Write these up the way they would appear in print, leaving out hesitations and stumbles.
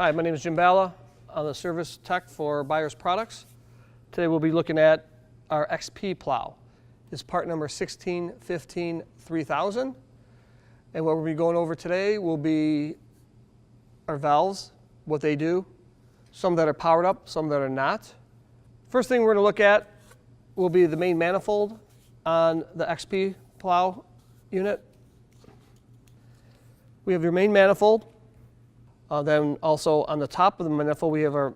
Hi, my name is Jim Bala. I'm the service tech for Buyers Products. Today we'll be looking at our XP Plow. It's part number 1615-3000. And what we'll be going over today will be our valves, what they do, some that are powered up, some that are not. First thing we're going to look at will be the main manifold on the XP Plow unit. We have your main manifold. Then also on the top of the manifold we have our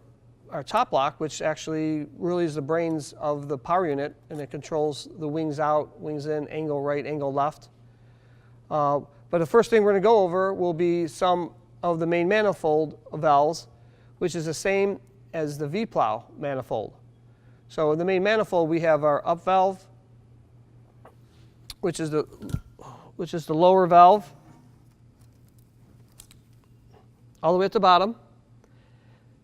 top lock, which actually really is the brains of the power unit, and it controls the wings out, wings in, angle right, angle left. But the first thing we're going to go over will be some of the main manifold valves, which is the same as the V-Plow manifold. So in the main manifold we have our up valve, which is the lower valve, all the way at the bottom.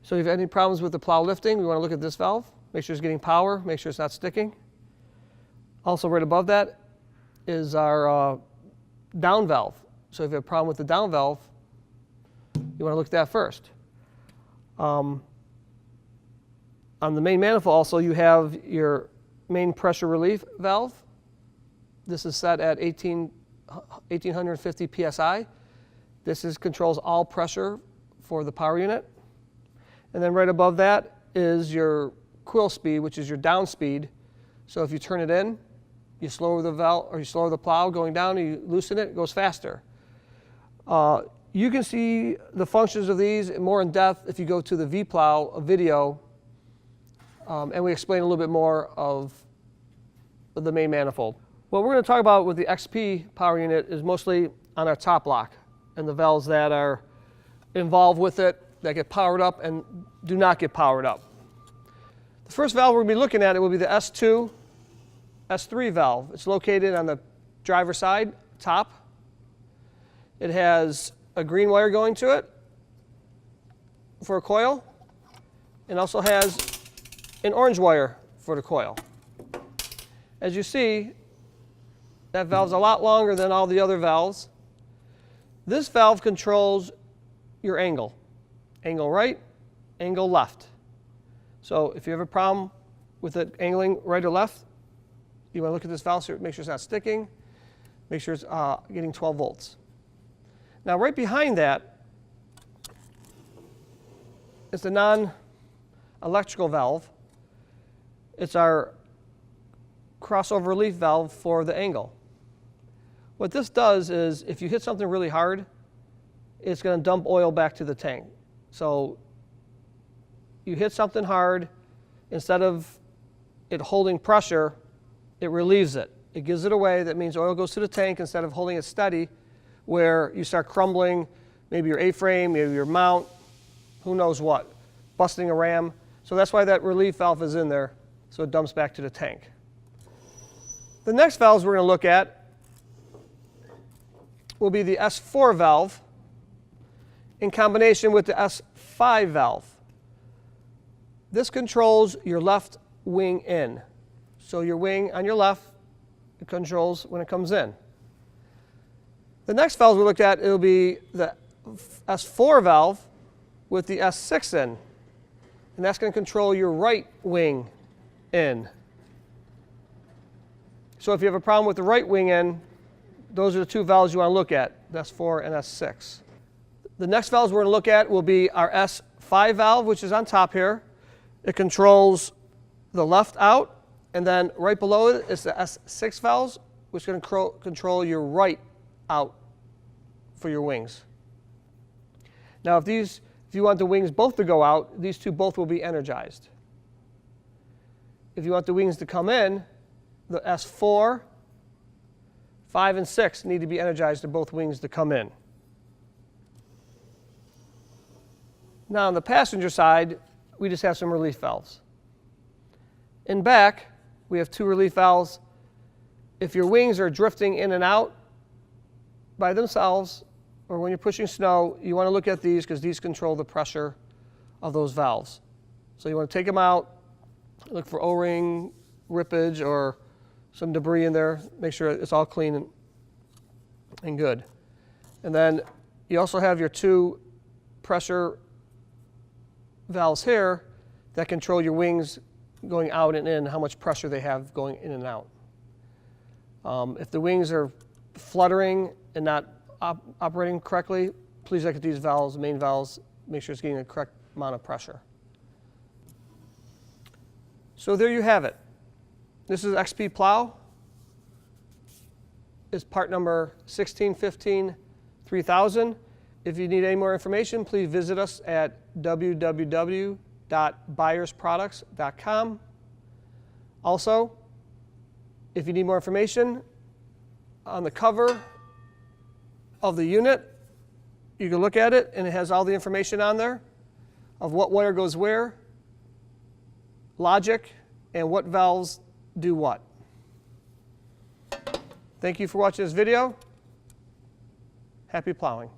So if you have any problems with the plow lifting, we want to look at this valve, make sure it's getting power, make sure it's not sticking. Also right above that is our down valve. So if you have a problem with the down valve, you want to look at that first. On the main manifold also you have your main pressure relief valve. This is set at 1850 psi. This controls all pressure for the power unit. And then right above that is your quill speed, which is your down speed. So if you turn it in, you slow the valve, or you slow the plow going down, and you loosen it, it goes faster. You can see the functions of these more in depth if you go to the V-Plow video, and we explain a little bit more of the main manifold. What we're going to talk about with the XP power unit is mostly on our top lock and the valves that are involved with it, that get powered up and do not get powered up. The first valve we're going to be looking at, it will be the S2, S3 valve. It's located on the driver's side, top. It has a green wire going to it for a coil, and also has an orange wire for the coil. As you see, that valve's a lot longer than all the other valves. This valve controls your angle. Angle right, angle left. So if you have a problem with it angling right or left, you want to look at this valve, so make sure it's not sticking, make sure it's getting 12 volts. Now right behind that is the non-electrical valve. It's our crossover relief valve for the angle. What this does is if you hit something really hard, it's going to dump oil back to the tank. So you hit something hard, instead of it holding pressure, it relieves it. It gives it away. That means oil goes to the tank instead of holding it steady, where you start crumbling maybe your A-frame, maybe your mount, who knows what, busting a ram. So that's why that relief valve is in there, so it dumps back to the tank. The next valves we're going to look at will be the S4 valve in combination with the S5 valve. This controls your left wing in. So your wing on your left, it controls when it comes in. The next valve we looked at, it will be the S4 valve with the S6 in. And that's going to control your right wing in. So if you have a problem with the right wing in, those are the two valves you want to look at, S4 and S6. The next valves we're going to look at will be our S5 valve, which is on top here. It controls the left out, and then right below it is the S6 valves, which is going to control your right out for your wings. Now if you want the wings both to go out, these two both will be energized. If you want the wings to come in, the S4, 5, and 6 need to be energized to both wings to come in. Now on the passenger side, we just have some relief valves. In back, we have two relief valves. If your wings are drifting in and out by themselves, or when you're pushing snow, you want to look at these because these control the pressure of those valves. So you want to take them out, look for O-ring rippage or some debris in there, make sure it's all clean and good. And then you also have your two pressure valves here that control your wings going out and in, how much pressure they have going in and out. If the wings are fluttering and not operating correctly, please look at these valves, main valves, make sure it's getting the correct amount of pressure. So there you have it. This is XP Plow. It's part number 1615-3000. If you need any more information, please visit us at www.buyersproducts.com. Also, if you need more information on the cover of the unit, you can look at it and it has all the information on there of what wire goes where, logic, and what valves do what. Thank you for watching this video. Happy plowing.